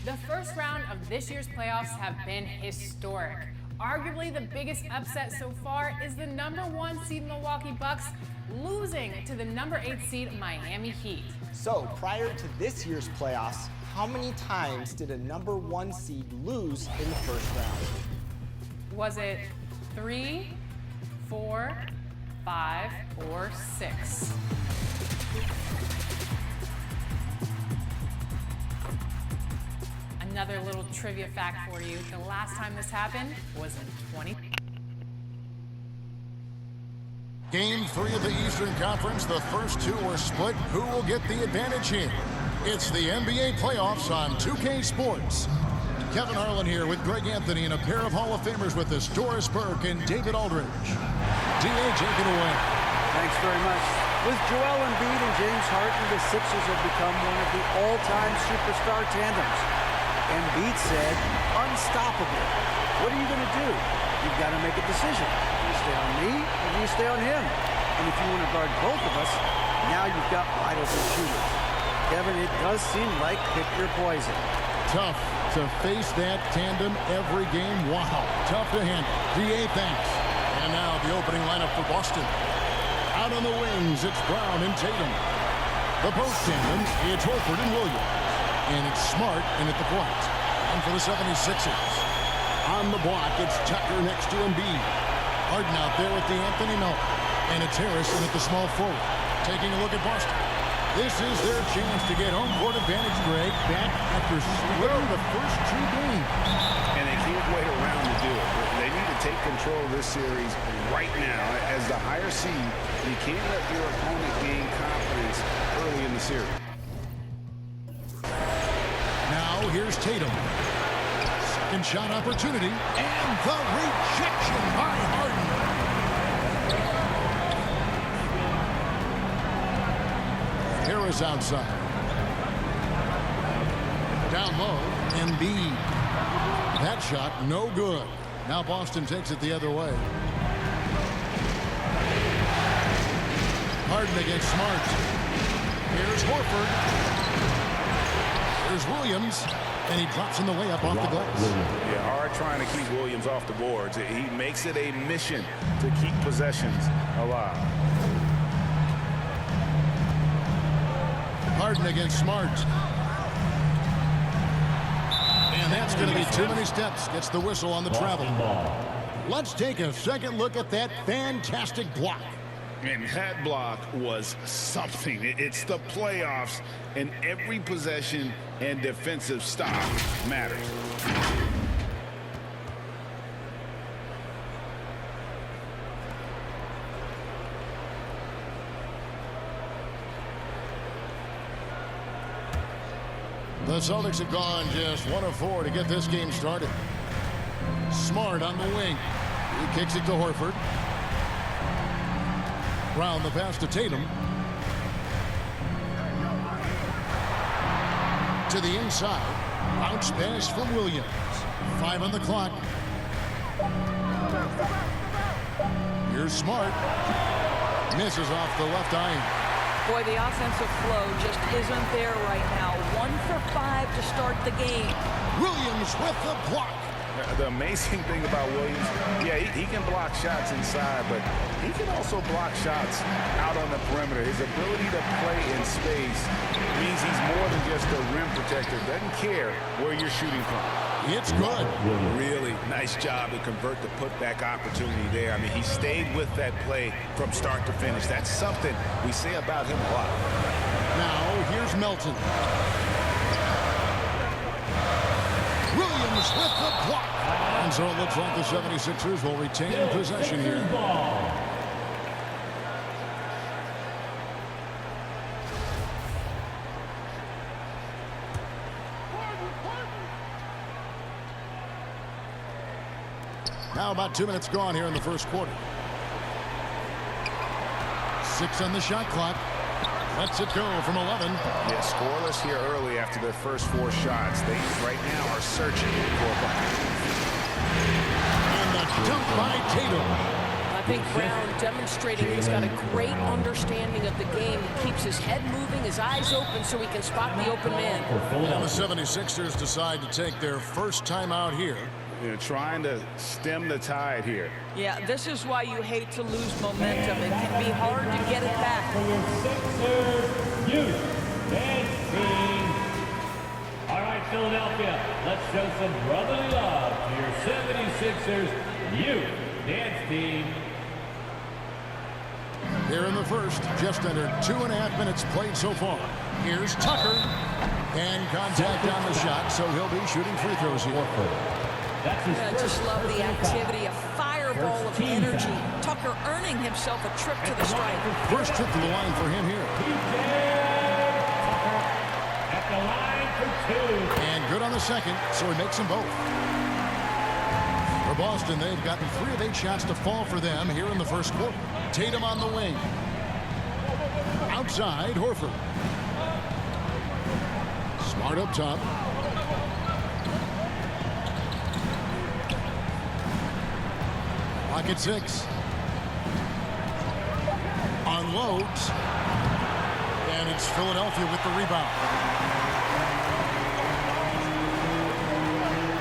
The first round of this year's playoffs have been historic. Arguably the biggest upset so far is the #1 seed Milwaukee Bucks losing to the #8 seed Miami Heat. So prior to this year's playoffs, how many times did a #1 seed lose in the first round? Was it 3, 4, 5, or 6? Another little trivia fact for you. The last time this happened was in 20. Game 3 of the Eastern Conference, the first two are split. Who will get the advantage here? It's the NBA playoffs on 2K Sports. Kevin Harlan here with Greg Anthony and a pair of Hall of Famers with us, Doris Burke and David Aldridge. D.A., take it away. Thanks very much. With Joel Embiid and James Harden, the Sixers have become one of the all-time superstar tandems. Embiid said, unstoppable. What are you going to do? You've got to make a decision. Do you stay on me or do you stay on him? And if you want to guard both of us, now you've got wide open shooters. Kevin, it does seem like pick your poison. Tough to face that tandem every game. Wow, tough to handle. D.A., thanks. And now the opening lineup for Boston. Out on the wings, it's Brown and Tatum. The post tandem, it's Horford and Williams. And it's Smart in at the point. And for the 76ers. On the block, it's Tucker next to Embiid. Harden out there with the Anthony Melton. And it's Harris in at the small forward. Taking a look at Boston. This is their chance to get home court advantage, Greg, back after splitting the first two games. And they can't wait around to do it. They need to take control of this series right now. As the higher seed, you can't let your opponent gain confidence early in the series. Now here's Tatum. Second shot opportunity. And the rejection by Harden. Harris outside. Down low, Embiid. That shot, no good. Now Boston takes it the other way. Harden against Smart. Here's Horford. There's Williams. And he drops in the way up off the glass. Yeah, hard trying to keep Williams off the boards. He makes it a mission to keep possessions alive. Harden against Smart. And that's going to be too many steps. Gets the whistle on the travel. Let's take a second look at that fantastic block. And that block was something. It's the playoffs, and every possession and defensive stop matters. The Celtics have gone just 1 of 4 to get this game started. Smart on the wing. He kicks it to Horford. Round the pass to Tatum. To the inside. Bounce pass from Williams. 5 on the clock. Here's Smart. Misses off the left iron. Boy, the offensive flow just isn't there right now. 1 for 5 to start the game. Williams with the block. The amazing thing about Williams, yeah, he can block shots inside, but he can also block shots out on the perimeter. His ability to play in space means he's more than just a rim protector. Doesn't care where you're shooting from. It's good. Really nice job to convert the putback opportunity there. I mean, he stayed with that play from start to finish. That's something we say about him a lot. Now, here's Melton. Williams with the block. And so it looks like the 76ers will retain possession here. Now about 2 minutes gone here in the first quarter. 6 on the shot clock. Lets it go from 11. Yeah, scoreless here early after their first 4 shots. They right now are searching for a bucket. And the dunk by Tatum. I think Brown demonstrating he's got a great understanding of the game. He keeps his head moving, his eyes open so he can spot the open man. And the 76ers decide to take their first time out here. They're trying to stem the tide here. Yeah, this is why you hate to lose momentum. It can be hard to get it back. For your Sixers youth dance team. All right, Philadelphia, let's show some brotherly love to your 76ers youth dance team. Here in the first, just under 2.5 minutes played so far. Here's Tucker. And contact on the shot, so he'll be shooting free throws here. I just love the activity, a fireball of energy. Tucker earning himself a trip to the stripe. First trip to the line for him here. At the line for 2. And good on the second, so he makes them both. For Boston, they've gotten 3 of 8 shots to fall for them here in the first quarter. Tatum on the wing. Outside, Horford. Smart up top. Clock at 6. Unloads. And it's Philadelphia with the rebound.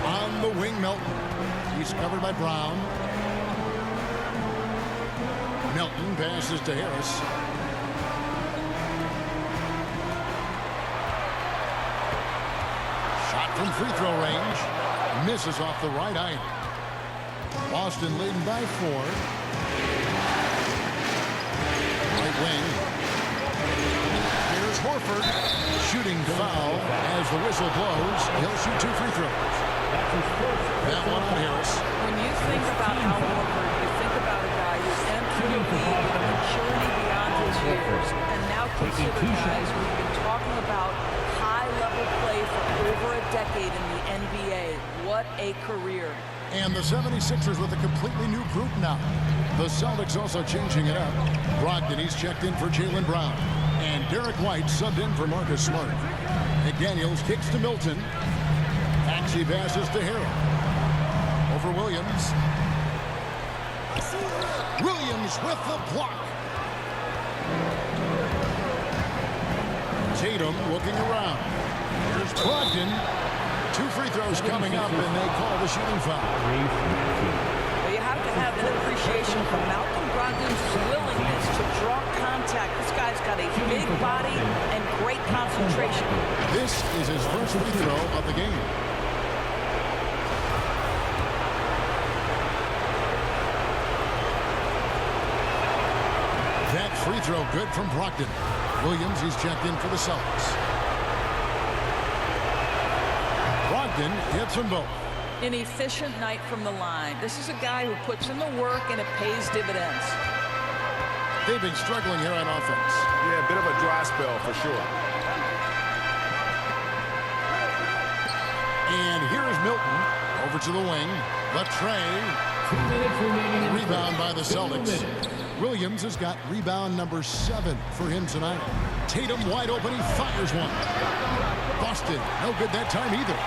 On the wing, Melton. He's covered by Brown. Melton passes to Harris. Shot from free throw range. Misses off the right iron. Boston leading by 4. Right wing. Here's Horford. Shooting foul as the whistle blows. He'll shoot 2 free throws. That one on Harris. When you think about Al Horford, you think about a guy who's entered the league with maturity beyond his years. And now consider guys we've been talking about high-level play for over a decade in the NBA. What a career. And the 76ers with a completely new group now. The Celtics also changing it up. Brogdon, he's checked in for Jaylen Brown. And Derek White subbed in for Marcus Smart. McDaniels kicks to Milton. Maxey passes to Harrell. Over Williams. Williams with the block. Tatum looking around. Here's Brogdon. 2 free throws coming up, and they call the shooting foul. Well, you have to have an appreciation for Malcolm Brogdon's willingness to draw contact. This guy's got a big body and great concentration. This is his first free throw of the game. That free throw good from Brogdon. Williams, he's checked in for the Celtics. Brogdon hits them both. An efficient night from the line. This is a guy who puts in the work and it pays dividends. They've been struggling here on offense. Yeah, a bit of a dry spell for sure. And here is Milton over to the wing. The tray. 2 minutes remaining. Rebound by the Celtics. Williams has got rebound number 7 for him tonight. Tatum wide open. He fires one. Boston, no good that time either.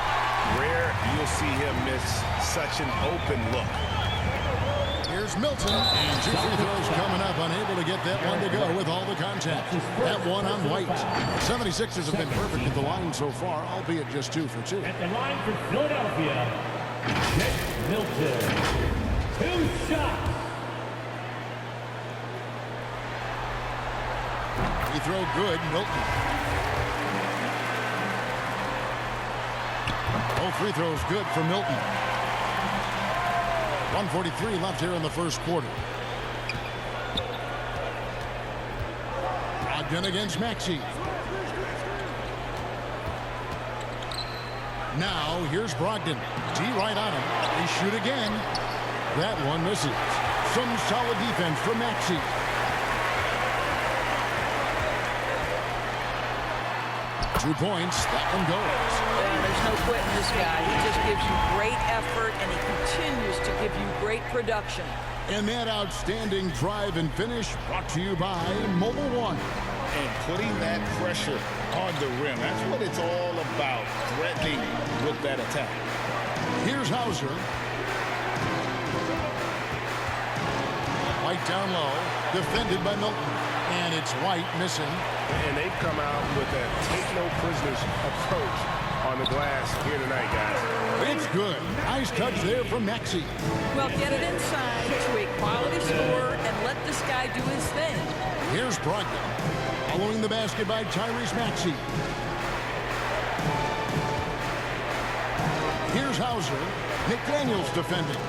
Rare you'll see him miss such an open look. Here's Milton, and 2 free throws coming up, unable to get that one to go with all the contact. That one on White. 76ers have been perfect at the line so far, albeit just 2 for 2. At the line for Philadelphia, Milton. 2 shots. Free throw good, Milton. Both free throws good for Milton. 1:43 left here in the first quarter. Brogdon against Maxey. Now here's Brogdon. D right on him. They shoot again. That one misses. Some solid defense for Maxey. Two points. That one goes. Yeah, there's no quitting this guy. He just gives you great effort effort, and he continues to give you great production. And that outstanding drive and finish brought to you by Mobile One. And putting that pressure on the rim. That's what it's all about, threatening with that attack. Here's Hauser. White down low, defended by Milton. And it's White missing. And they've come out with a take-no-prisoners approach on the glass here tonight, guys. It's good. Nice touch there from Maxey. Well, get it inside to a quality score and let this guy do his thing. Here's Brogdon. Following the basket by Tyrese Maxey. Here's Hauser. McDaniels defending.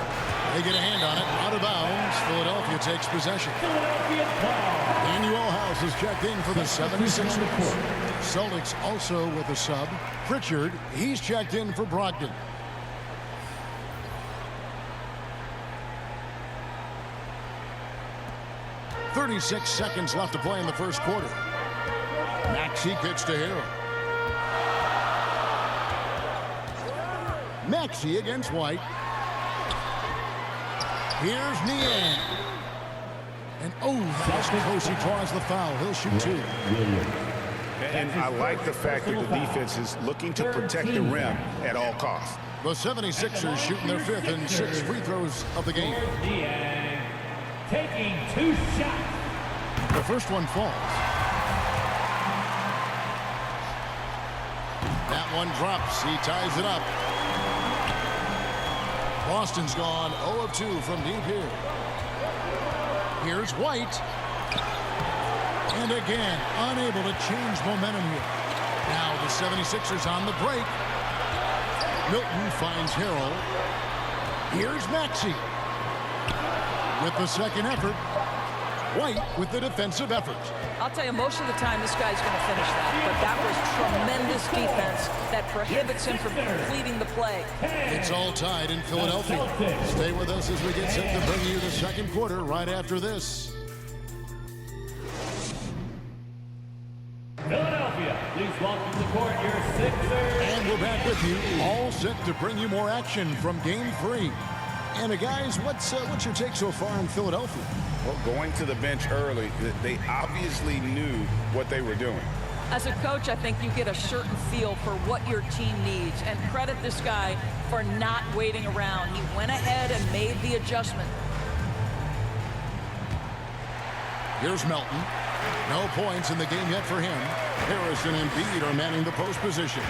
They get a hand on it. Out of bounds. Philadelphia takes possession. Daniel House is checked in for the 76ers. Celtics also with a sub. Pritchard, he's checked in for Brogdon. .36 seconds left to play in the first quarter. Maxey kicks to Harrell. Maxey against White. Here's Niang. And that's close. He draws the foul. He'll shoot two. And I like the fact that the defense is looking to protect the rim at all costs. The 76ers shooting their fifth and sixth free throws of the game. Niang taking 2 shots. The first one falls. That one drops. He ties it up. Boston's gone 0 of 2 from deep here. Here's White. And again, unable to change momentum here. Now the 76ers on the break. Milton finds Harrell. Here's Maxey. With the second effort. White with the defensive effort. I'll tell you, most of the time this guy's going to finish that, but that was tremendous defense that prohibits him from completing the play. It's all tied in Philadelphia. Stay with us as we get set to bring you the second quarter right after this. Philadelphia, please welcome to the court your Sixers. And we're back with you, all set to bring you more action from Game 3. And guys, what's your take so far in Philadelphia? Well, going to the bench early, they obviously knew what they were doing. As a coach, I think you get a certain feel for what your team needs, and credit this guy for not waiting around. He went ahead and made the adjustment. Here's Melton. No points in the game yet for him. Harris and Embiid are manning the post position.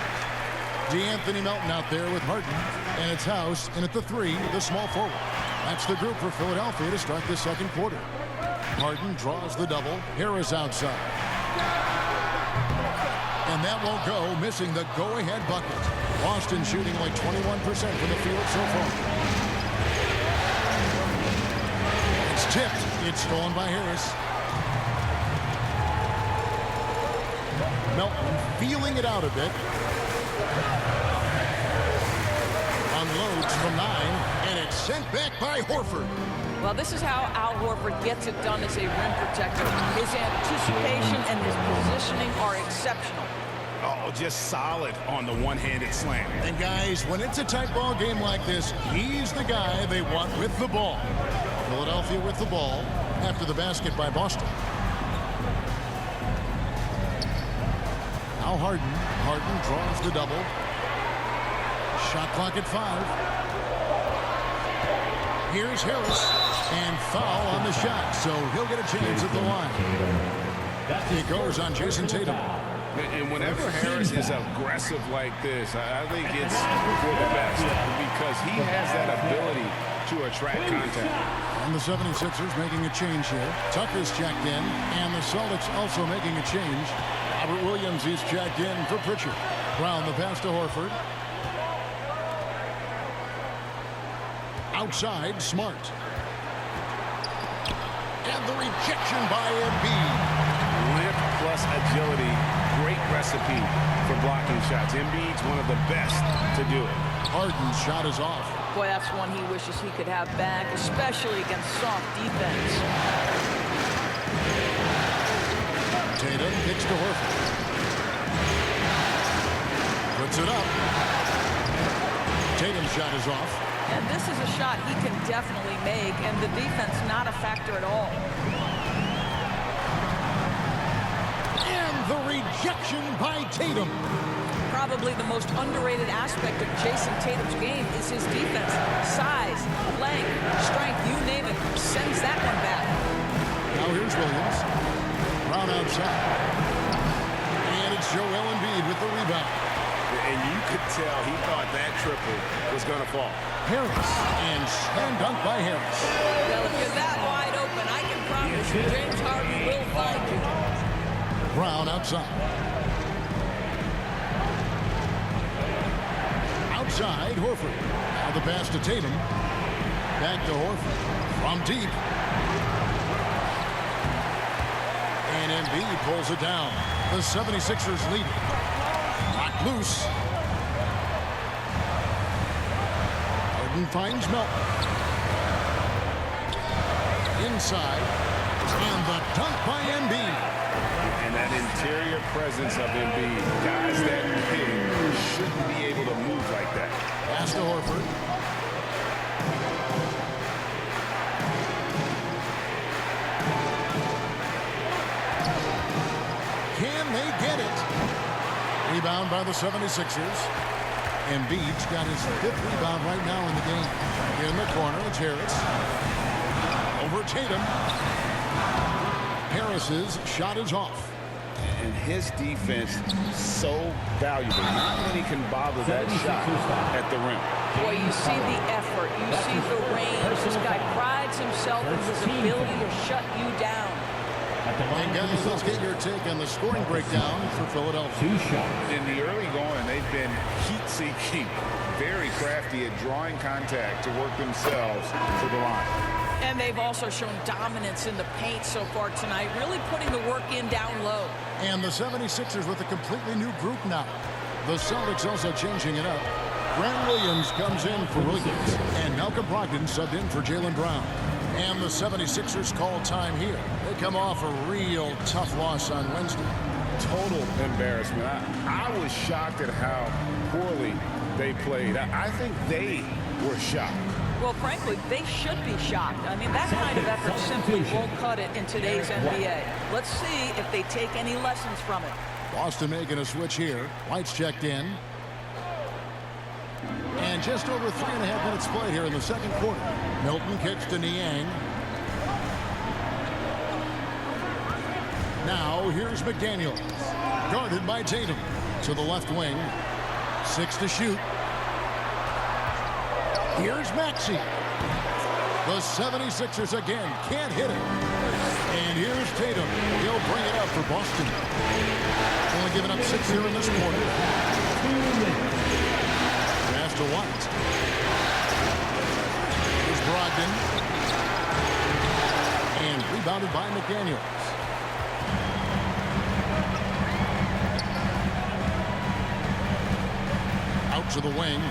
DeAnthony Melton out there with Harden, and it's House in at the 3, the small forward. That's the group for Philadelphia to start the second quarter. Harden draws the double. Harris outside. And that won't go, missing the go-ahead bucket. Boston shooting like 21% from the field so far. It's tipped. It's stolen by Harris. Melton feeling it out a bit. Unloads from 9, and it's sent back by Horford. Well, this is how Al Horford gets it done as a rim protector. His anticipation and his positioning are exceptional. Oh, just solid on the one-handed slam. And guys, when it's a tight ball game like this, he's the guy they want with the ball. Philadelphia with the ball after the basket by Boston. Now Harden. Harden draws the double. Shot clock at 5. Here's Harris. And foul on the shot, so he'll get a chance at the line. It goes on Jason Tatum. And whenever Harris is aggressive like this, I think it's for the best because he has that ability to attract contact. And the 76ers making a change here. Tucker's checked in, and the Celtics also making a change. Robert Williams is checked in for Pritchard. Brown the pass to Horford. Outside, Smart. And the rejection by Embiid. Lift plus agility, great recipe for blocking shots. Embiid's one of the best to do it. Harden's shot is off. Boy, that's one he wishes he could have back, especially against soft defense. Tatum kicks to Horford. Puts it up. Tatum's shot is off. And this is a shot he can definitely make, and the defense not a factor at all. And the rejection by Tatum. Probably the most underrated aspect of Jason Tatum's game is his defense. Size, length, strength, you name it, sends that one back. Now here's Williams. Brown outside. And it's Joel Embiid with the rebound. And you could tell he thought that triple was going to fall. Harris, and slam dunk by Harris. Well, if you're that wide open, I can promise you James Harden will find you. Brown outside. Outside, Horford. Now the pass to Tatum. Back to Horford. From deep. And Embiid pulls it down. The 76ers lead. Knocked loose. Harden finds Melton. Inside. And the dunk by Embiid. And that interior presence of Embiid, guys that big shouldn't be able to move like that. Pass to Horford. Can they get it? Rebound by the 76ers. Embiid's got his 5th rebound right now in the game. In the corner, it's Harris. Over Tatum. Harris's shot is off. And his defense so valuable. Not many can bother that shot at the rim. Boy, you see the effort, you see the range. This guy prides himself in his ability to shut you down. And guys, let's get your take on the scoring breakdown for Philadelphia. 2 shots. In the early going, they've been heat-seeking, very crafty at drawing contact to work themselves to the line. And they've also shown dominance in the paint so far tonight, really putting the work in down low. And the 76ers with a completely new group now. The Celtics also changing it up. Grant Williams comes in for Williams. And Malcolm Brogdon subbed in for Jaylen Brown. And the 76ers call time here. They come off a real tough loss on Wednesday. Total embarrassment. I was shocked at how poorly they played. I think they were shocked. Well, frankly, they should be shocked. I mean, that kind of effort simply won't cut it in today's NBA. Let's see if they take any lessons from it. Boston making a switch here. White's checked in. And just over 3.5 minutes played here in the second quarter. Milton kicks to Niang. Now here's McDaniels. Guarded by Tatum. To the left wing. 6 to shoot. Here's Maxey. The 76ers again can't hit it. And here's Tatum. He'll bring it up for Boston. Only giving up 6 here in this quarter. Pass to White. Here's Brogdon. And rebounded by McDaniels. Out to the wing.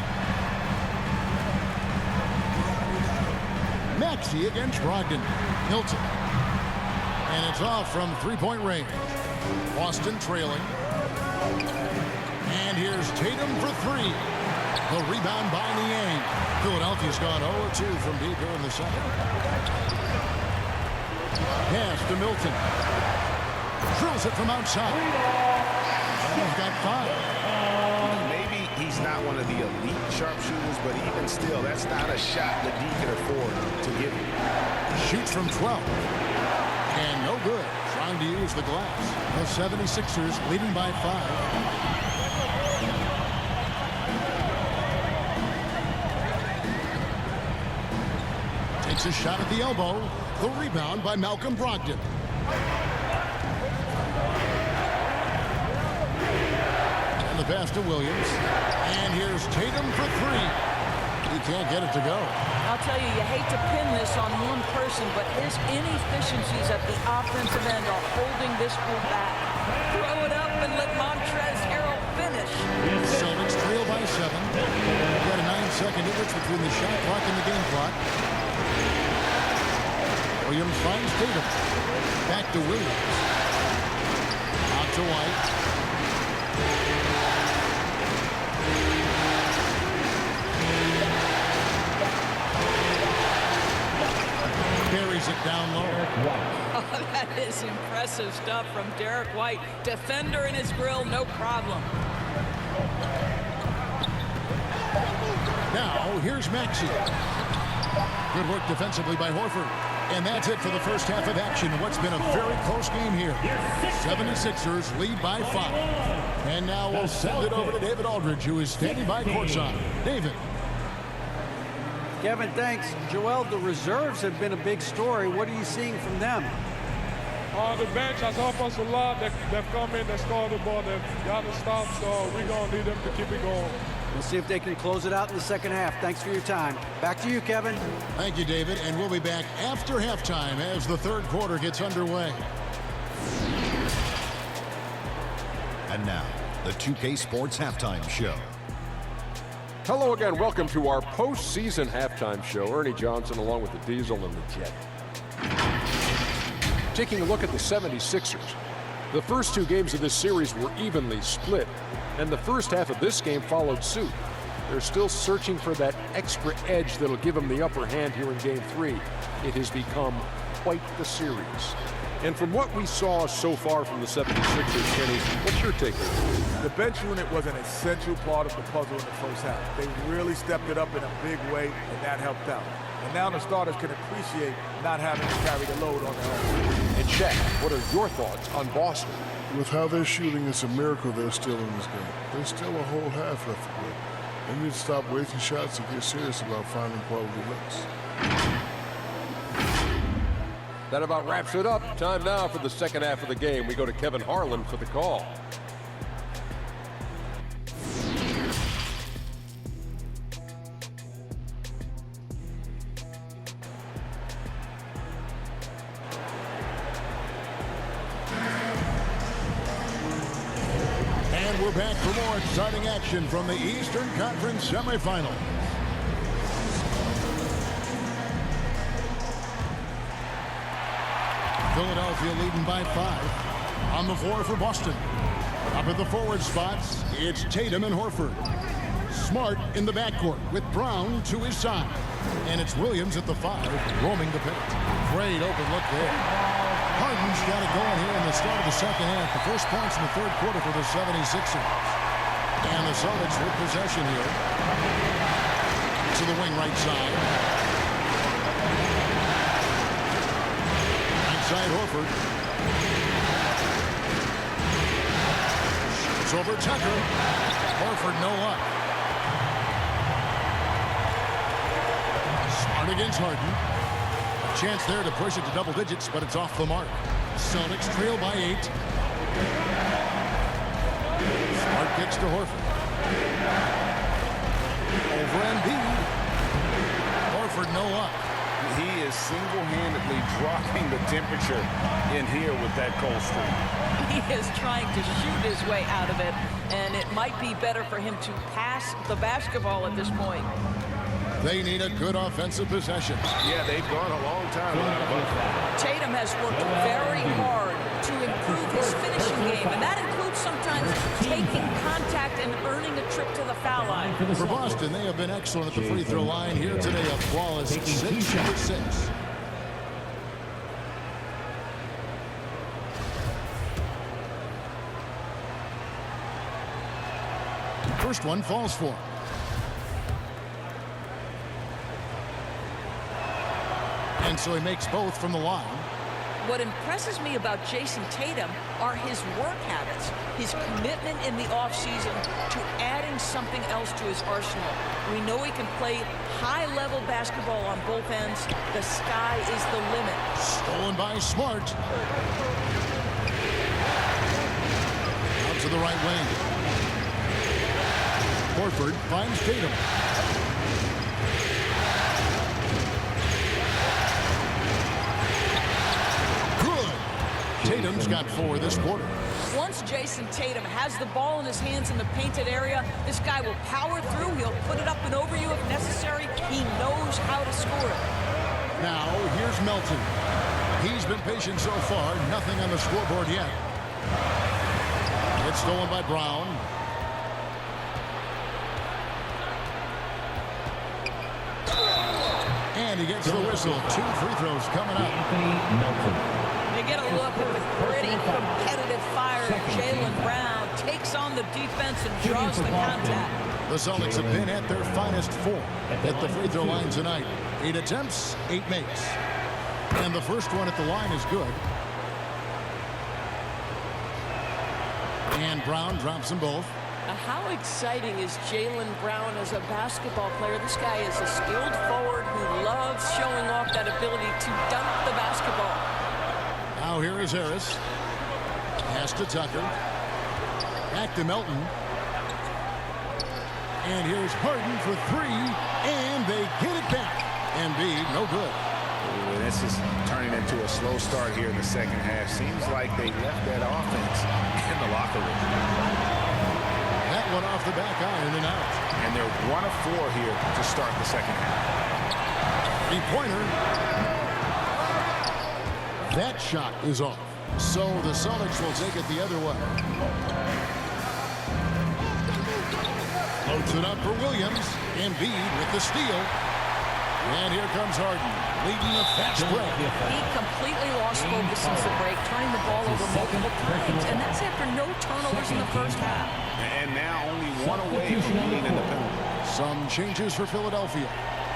Maxey against Brogdon. Milton. And it's off from 3-point range. Boston trailing. And here's Tatum for 3. The rebound by Niang. Philadelphia's gone 0-2 from deep here in the second. Pass to Milton. Drills it from outside. And he's got 5. Maybe he's not one of the elite sharpshooters, but even still, that's not a shot that he can afford to give you. Shoots from 12. And no good. Trying to use the glass. The 76ers leading by 5. Takes a shot at the elbow. The rebound by Malcolm Brogdon. And the pass to Williams. And here's Tatum for 3. He can't get it to go. I'll tell you, you hate to pin this on one person, but his inefficiencies at the offensive end are holding this group back. Throw it up and let Montrezl Harrell finish. Celtics trail by 7. We've got a 9-second difference between the shot clock and the game clock. Williams finds Tatum. Back to Williams. Out to White. down low. Oh, that is impressive stuff from Derek White. Defender in his grill, no problem. Now, here's Maxey. Good work defensively by Horford. And that's it for the first half of action. What's been a very close game here. 76ers lead by 5. And now we'll send it over to David Aldridge, who is standing by courtside. David. Kevin, thanks. Joel, the reserves have been a big story. What are you seeing from them? On the bench, has helped us a lot. They've come in, they scored the ball, they've got to stop, so we're going to need them to keep it going. We'll see if they can close it out in the second half. Thanks for your time. Back to you, Kevin. Thank you, David. And we'll be back after halftime as the third quarter gets underway. And now, the 2K Sports Halftime Show. Hello again. Welcome to our postseason halftime show. Ernie Johnson along with the Diesel and the Jet. Taking a look at the 76ers. The first 2 games of this series were evenly split, and the first half of this game followed suit. They're still searching for that extra edge that'll give them the upper hand here in Game 3. It has become quite the series. And from what we saw so far from the 76ers, Kenny, what's your take on it? The bench unit was an essential part of the puzzle in the first half. They really stepped it up in a big way, and that helped out. And now the starters can appreciate not having to carry the load on their own. And Chet, what are your thoughts on Boston? With how they're shooting, it's a miracle they're still in this game. There's still a whole half left to play. They need to stop wasting shots and get serious about finding quality looks. That about wraps it up. Time now for the second half of the game. We go to Kevin Harlan for the call. And we're back for more exciting action from the Eastern Conference semifinals. Philadelphia leading by 5. On the floor for Boston. Up at the forward spots, it's Tatum and Horford. Smart in the backcourt with Brown to his side. And it's Williams at the 5, roaming the paint. Great open look there. Harden's got it going here in the start of the second half. The first points in the third quarter for the 76ers. And the Celtics with possession here. To the wing right side. Inside Horford. It's over Tucker. Horford no luck. Smart against Harden. A chance there to push it to double digits, but it's off the mark. Celtics trail by 8. Smart kicks to Horford. Over Embiid. Horford no luck. He is single-handedly dropping the temperature in here with that cold streak. He is trying to shoot his way out of it, and it might be better for him to pass the basketball at this point. They need a good offensive possession. Yeah, they've gone a long time without a bucket. Tatum has worked very hard to improve his finishing game, and that includes sometimes taking contact and earning a trip to the foul line. For Boston, they have been excellent at the free throw line here today. A flawless 6 for 6. First one falls for him. And so he makes both from the line. What impresses me about Jason Tatum are his work habits, his commitment in the offseason to adding something else to his arsenal. We know he can play high-level basketball on both ends. The sky is the limit. Stolen by Smart. Out to the right wing. Horford finds Tatum. Tatum's got 4 this quarter. Once Jason Tatum has the ball in his hands in the painted area, this guy will power through. He'll put it up and over you if necessary. He knows how to score it. Now, here's Melton. He's been patient so far. Nothing on the scoreboard yet. It's stolen by Brown. And And he gets the whistle. 2 free throws coming up. You get a look at the gritty, competitive fire. Jaylen Brown takes on the defense and draws the contact. The Celtics have been at their finest 4 at the free throw line tonight. 8 attempts, 8 makes. And the first one at the line is good. And Brown drops them both. How exciting is Jaylen Brown as a basketball player? This guy is a skilled forward who loves showing off that ability to dunk the basketball. Now here is Harris. Pass to Tucker. Back to Melton. And here's Harden for 3. And they get it back. Embiid, no good. Ooh, this is turning into a slow start here in the second half. Seems like they left that offense in the locker room. That one off the back iron and out. And they're 1 of 4 here to start the second half. Three-pointer. That shot is off. So the Celtics will take it the other way. Loads it up for Williams. Embiid with the steal. And here comes Harden, leading the fast break. He completely lost focus since the break, turning the ball over multiple times. And that's after no turnovers in the first half. And now only 1 away from being in the penalty. Some changes for Philadelphia.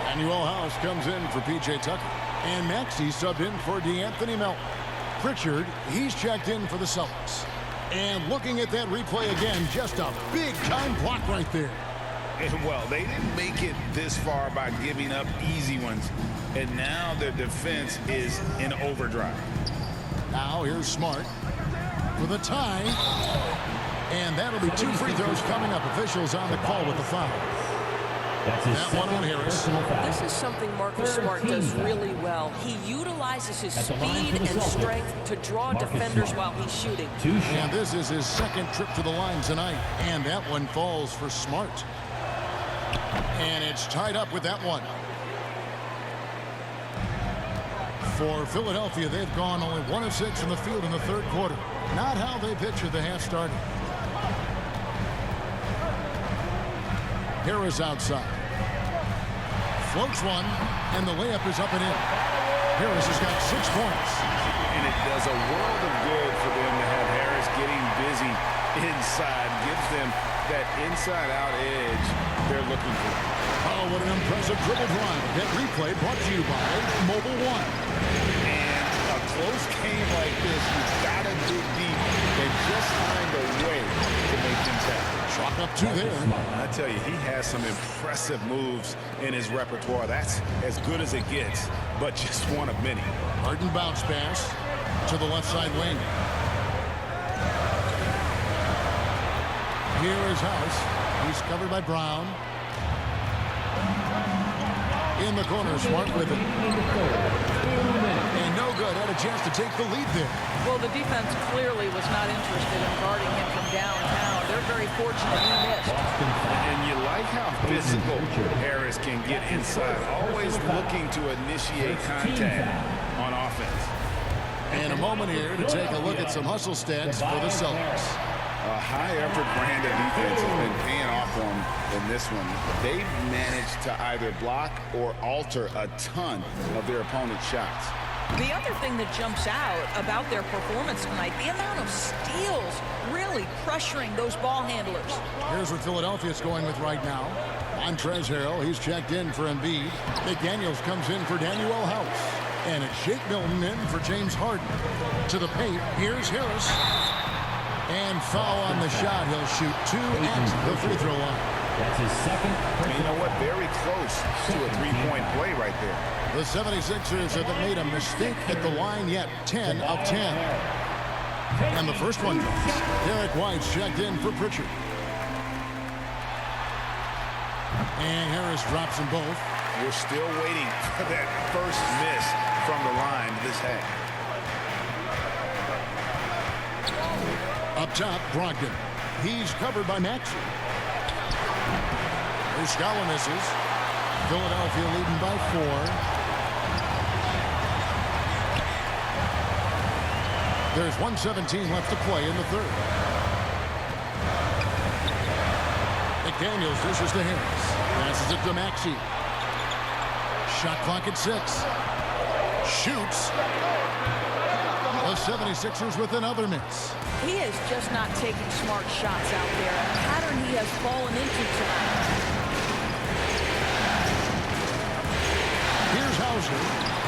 Manuel House comes in for P.J. Tucker. And Maxey subbed in for DeAnthony Melton. Pritchard, he's checked in for the Celtics. And looking at that replay again, just a big-time block right there. Well, they didn't make it this far by giving up easy ones. And now their defense is in overdrive. Now here's Smart for the tie. And that'll be 2 free throws coming up. Officials on the call with the foul. That one on Harris. This is something Marcus Smart does really well. He utilizes his speed and strength to draw defenders while he's shooting. And this is his second trip to the line tonight. And that one falls for Smart. And it's tied up with that one. For Philadelphia, they've gone only 1 of 6 in the field in the third quarter. Not how they pictured the half started. Harris outside. Floats one, and the layup is up and in. Harris has got 6 points. And it does a world of good for them to have Harris getting busy inside. Gives them that inside-out edge they're looking for. Oh, what an impressive dribble drive. That replay brought to you by Mobile One. And a close game like this, you've got to dig deep and just find a way to make things happen. Chalk up 2 there. I tell you, he has some impressive moves in his repertoire. That's as good as it gets, but just one of many. Harden bounce pass to the left side wing. Here is House. He's covered by Brown. In the corner, Smart with it. And no good. Had a chance to take the lead there. Well, the defense clearly was not interested in guarding him from downtown. They're very fortunate he missed. And you like how physical Harris can get inside. Always looking to initiate contact on offense. And a moment here to take a look at some hustle stats for the Celtics. A high-effort brand of defense has been paying off for them in this one. They've managed to either block or alter a ton of their opponent's shots. The other thing that jumps out about their performance tonight, the amount of steals really pressuring those ball handlers. Here's what Philadelphia's going with right now. Montrezl Harrell, he's checked in for Embiid. McDaniels comes in for Danuel House. And it's Shake Milton in for James Harden. To the paint, here's Harris. And foul on the shot. He'll shoot 2 at the free throw line. That's his second. And you know what? Very close to a 3-point play right there. The 76ers haven't made a mistake at the line yet. 10 of 10. And the first one drops. Derek White's checked in for Pritchard. And Harris drops them both. We're still waiting for that first miss from the line this half. Up top, Brogdon. He's covered by Maxey. Muscala misses. Philadelphia leading by 4. There's 1:17 left to play in the third. McDaniels dishes to Harris. Passes it to Maxey. Shot clock at 6. Shoots. The 76ers with another miss. He is just not taking smart shots out there. A pattern he has fallen into tonight. Here's Hauser.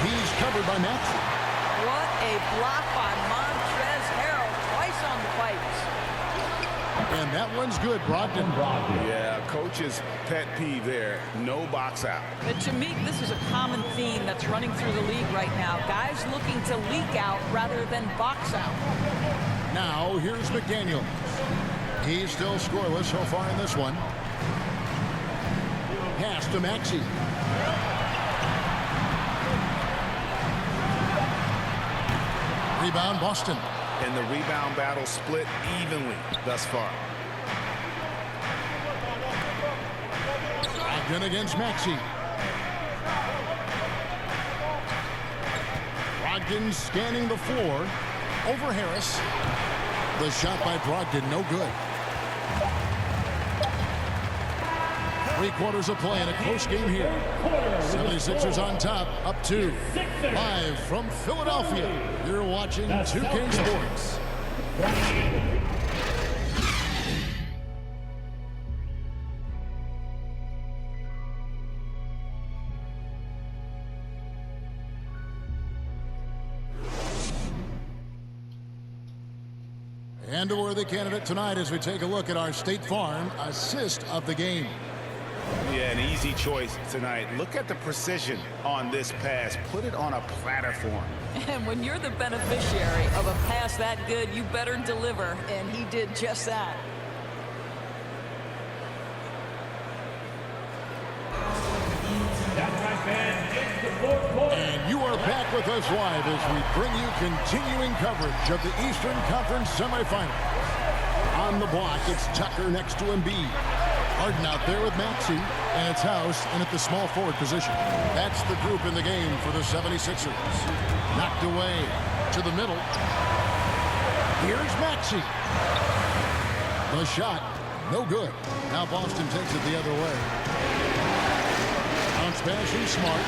He's covered by Maxey. What a block by Montrezl Harrell. Twice on the pipes. And that one's good, Brogdon. Yeah, coach's pet peeve there. No box out. But to me, this is a common theme that's running through the league right now. Guys looking to leak out rather than box out. Now, here's McDaniels. He's still scoreless so far in this one. Pass to Maxey. Rebound, Boston. And the rebound battle split evenly thus far. Brogdon against Maxey. Brogdon scanning the floor. Over Harris. The shot by Brogdon, no good. 3/4 of play in a close game here. 76ers on top, up 2. Live from Philadelphia, you're watching 2K Sports. And a worthy candidate tonight as we take a look at our State Farm assist of the game. Yeah, an easy choice tonight. Look at the precision on this pass. Put it on a platter for him. And when you're the beneficiary of a pass that good, you better deliver. And he did just that. And you are back with us live as we bring you continuing coverage of the Eastern Conference semifinals. On the block, it's Tucker next to Embiid. Harden out there with Maxey, and it's House in at the small forward position. That's the group in the game for the 76ers. Knocked away to the middle. Here's Maxey. The shot, no good. Now Boston takes it the other way. Bounce pass from Smart.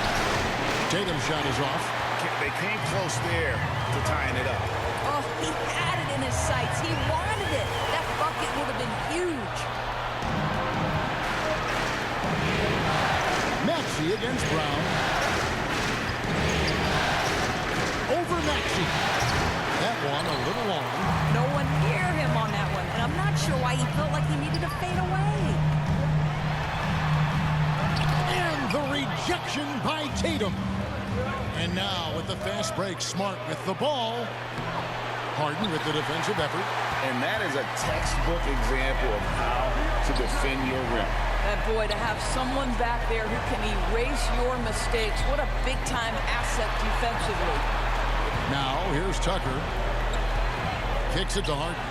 Tatum's shot is off. They came close there to tying it up. Oh, he had it in his sights. He wanted it. That bucket would have been huge. Maxey against Brown. Over Maxey. That one a little long. No one near him on that one, and I'm not sure why he felt like he needed to fade away. And the rejection by Tatum. And now with the fast break, Smart with the ball. Harden with the defensive effort. And that is a textbook example of how to defend your rim. And boy, to have someone back there who can erase your mistakes, what a big-time asset defensively. Now, here's Tucker. Kicks it to Harden.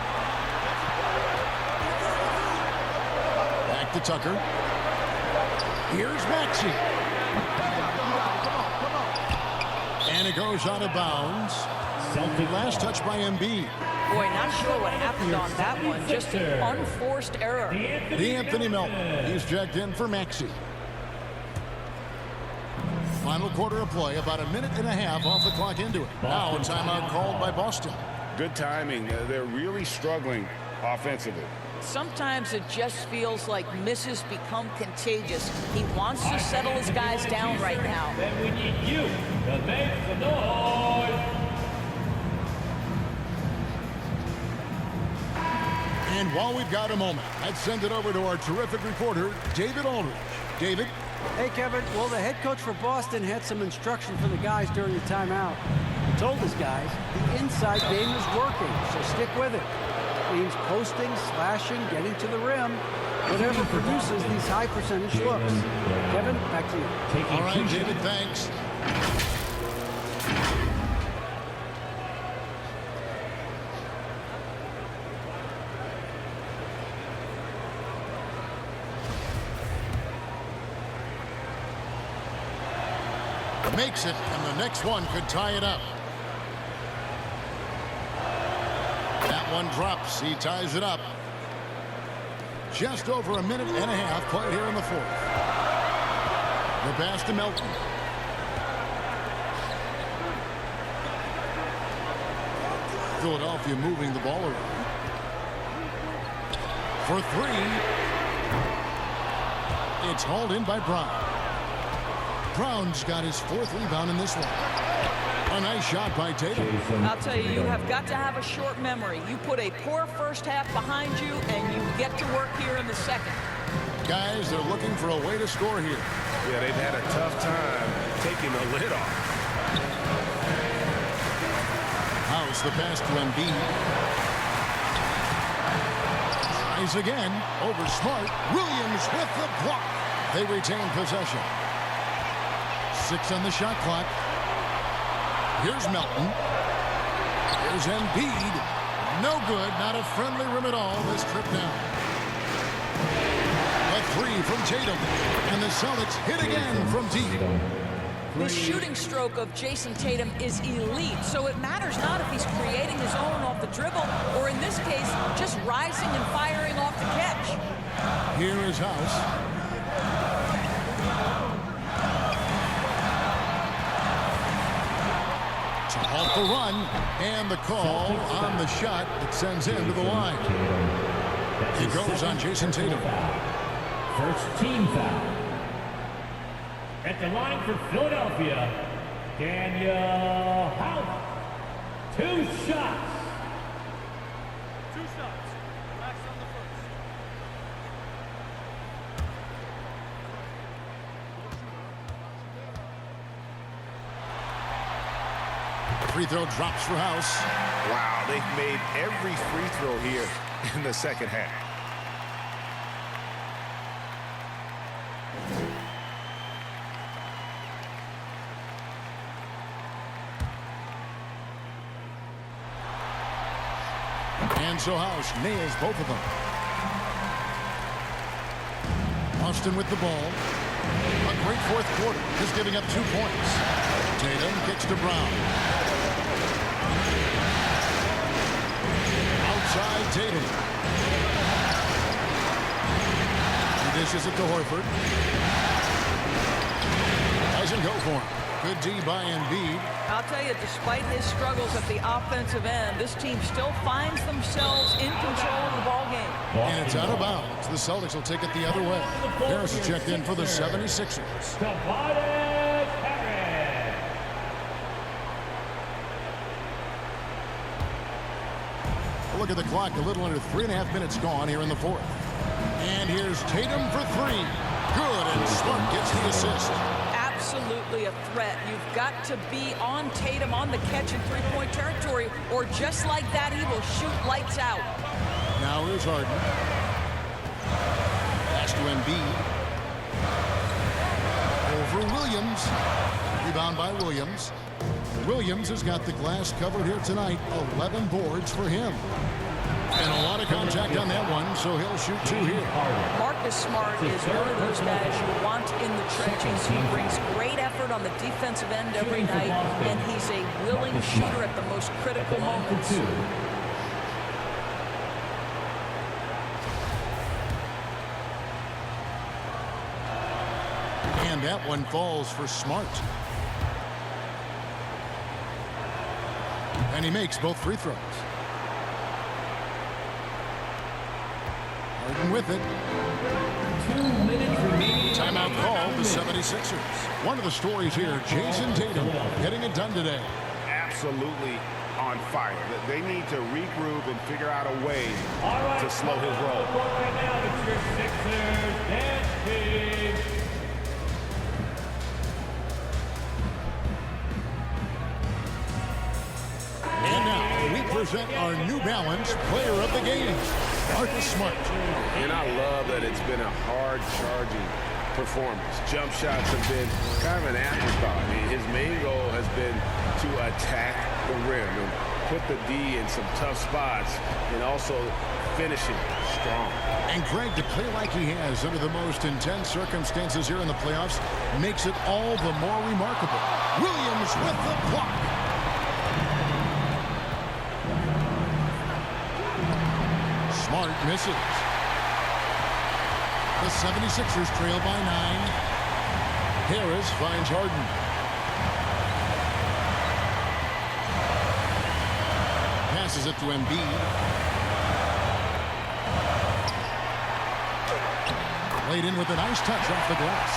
Back to Tucker. Here's Maxey. And it goes out of bounds. Last touch by Embiid. Boy, not sure what happened on that one. Just an unforced error. The Anthony Melton. He's jacked in for Maxey. Final quarter of play, about a minute and a half off the clock into it. Now a timeout called by Boston. Good timing. They're really struggling offensively. Sometimes it just feels like misses become contagious. He wants to settle his guys down right now. Then we need you to make the noise. And while we've got a moment, let's send it over to our terrific reporter, David Aldridge. David? Hey, Kevin. Well, the head coach for Boston had some instruction for the guys during the timeout. He told his guys the inside game is working, so stick with it. It means posting, slashing, getting to the rim, whatever produces these high percentage looks. Kevin, back to you. All right, David, thanks. Makes it, and the next one could tie it up. That one drops. He ties it up. Just over a minute and a half played here in the fourth. The pass to Melton. Philadelphia moving the ball around. For three. It's hauled in by Brown. Brown's got his 4th rebound in this one. A nice shot by Tatum. I'll tell you, you have got to have a short memory. You put a poor first half behind you, and you get to work here in the second. Guys, they're looking for a way to score here. Yeah, they've had a tough time taking the lid off. House the pass to Embiid. Tries again. Over Smart. Williams with the block. They retain possession. 6 on the shot clock. Here's Melton. Here's Embiid. No good. Not a friendly rim at all this trip down. A 3 from Tatum. And the Celtics hit again from deep. The shooting stroke of Jason Tatum is elite, so it matters not if he's creating his own off the dribble or, in this case, just rising and firing off the catch. Here is House. To halt the run, and the call on the shot that sends him to the line. It goes on Jason Tatum. First team foul. At the line for Philadelphia, Daniel House. 2 shots. 2 shots. Max on the first. Free throw drops for House. Wow, they've made every free throw here in the second half. And so House nails both of them. Austin with the ball. A great 4th quarter, just giving up 2 points. Tatum kicks to Brown. Outside Tatum. He dishes it to Horford. Doesn't go for him. Good D by Embiid. I'll tell you, despite his struggles at the offensive end, this team still finds themselves in control of the ball game. And it's out of bounds. The Celtics will take it the other way. Harris is checked in for the 76ers. Look at the clock. A little under 3.5 minutes gone here in the 4th. And here's Tatum for 3. Good, and Smart gets the assist. Absolutely a threat. You've got to be on Tatum on the catch in 3-point territory, or just like that, he will shoot lights out. Now here's Harden. Pass to Embiid. Over Williams. Rebound by Williams. Williams has got the glass covered here tonight. 11 boards for him. And a lot of contact on that one, so he'll shoot 2 here. Marcus Smart is one of those guys you want in the trenches. He brings great effort on the defensive end every night, and he's a willing shooter at the most critical moments. And that one falls for Smart. And he makes both free throws. Harden with it. 2 minutes remaining. Timeout called the 76ers. One of the stories here, Jason Tatum getting it done today. Absolutely on fire. They need to regroup and figure out a way to slow his roll. Right now, it's your Sixers dance team. And now we present our New Balance Player of the Game, Marcus Smart. And I love that it's been a hard-charging performance. Jump shots have been kind of an afterthought. His main goal has been to attack the rim and put the D in some tough spots and also finishing strong. And Greg, to play like he has under the most intense circumstances here in the playoffs makes it all the more remarkable. Williams with the block. Smart misses. The 76ers trail by 9. Harris finds Harden. Pass Passes it to Embiid. Laid in with a nice touch off the glass.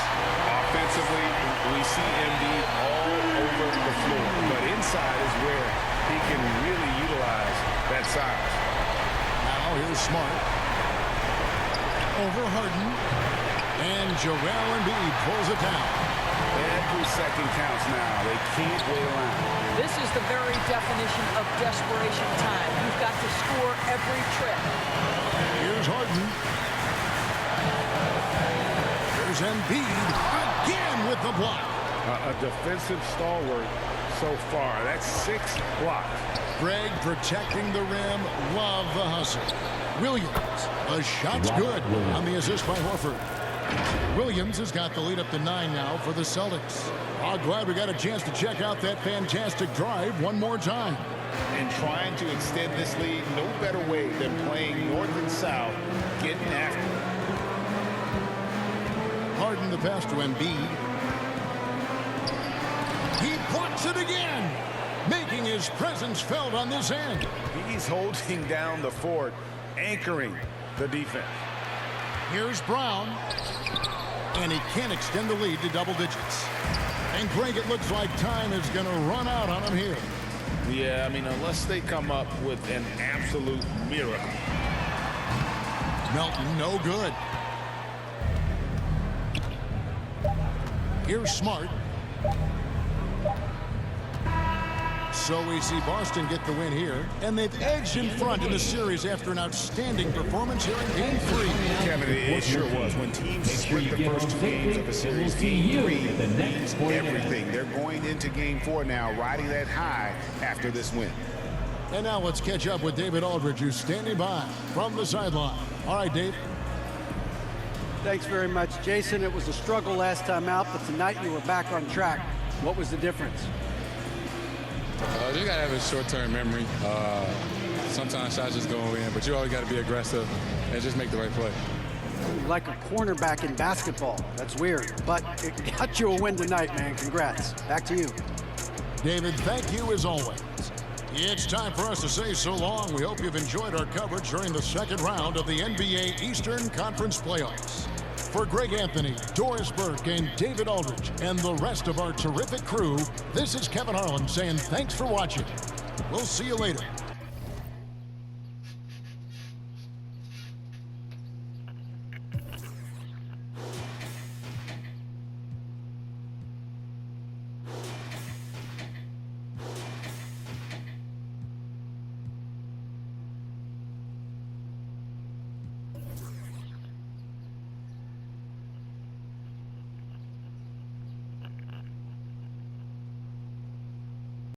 Offensively, we see Embiid all over the floor, but inside is where he can really utilize that size. Now here's Smart. Over Harden. And Joel Embiid pulls it down. Every second counts now. They can't wait around. This is the very definition of desperation time. You've got to score every trip. Here's Harden. Here's Embiid again with the block. A defensive stalwart so far. That's 6 blocks. Greg protecting the rim. Love the hustle. Williams. The shot's good on the assist by Horford. Williams has got the lead up to 9 now for the Celtics. Oh, glad we got a chance to check out that fantastic drive one more time. And trying to extend this lead, no better way than playing north and south, getting after it. Harden the pass to Embiid. He blocks it again, making his presence felt on this end. He's holding down the fort, anchoring the defense. Here's Brown. And he can't extend the lead to double digits. And Greg, it looks like time is going to run out on him here. Yeah, I mean, unless they come up with an absolute miracle. Melton, no good. Here's Smart. So we see Boston get the win here, and they've edged in front in the series after an outstanding performance here in Game 3. Kevin, it sure was. When teams split the first 2 games of a series, Game 3 means everything. They're going into Game 4 now, riding that high after this win. And now let's catch up with David Aldridge, who's standing by from the sideline. All right, Dave. Thanks very much, Jason. It was a struggle last time out, but tonight you were back on track. What was the difference? You got to have a short-term memory. Sometimes shots just go in, but you always got to be aggressive and just make the right play. Like a cornerback in basketball. That's weird, but it got you a win tonight, man. Congrats. Back to you. David, thank you as always. It's time for us to say so long. We hope you've enjoyed our coverage during the second round of the NBA Eastern Conference Playoffs. For Greg Anthony, Doris Burke, and David Aldridge, and the rest of our terrific crew, this is Kevin Harlan saying thanks for watching. We'll see you later.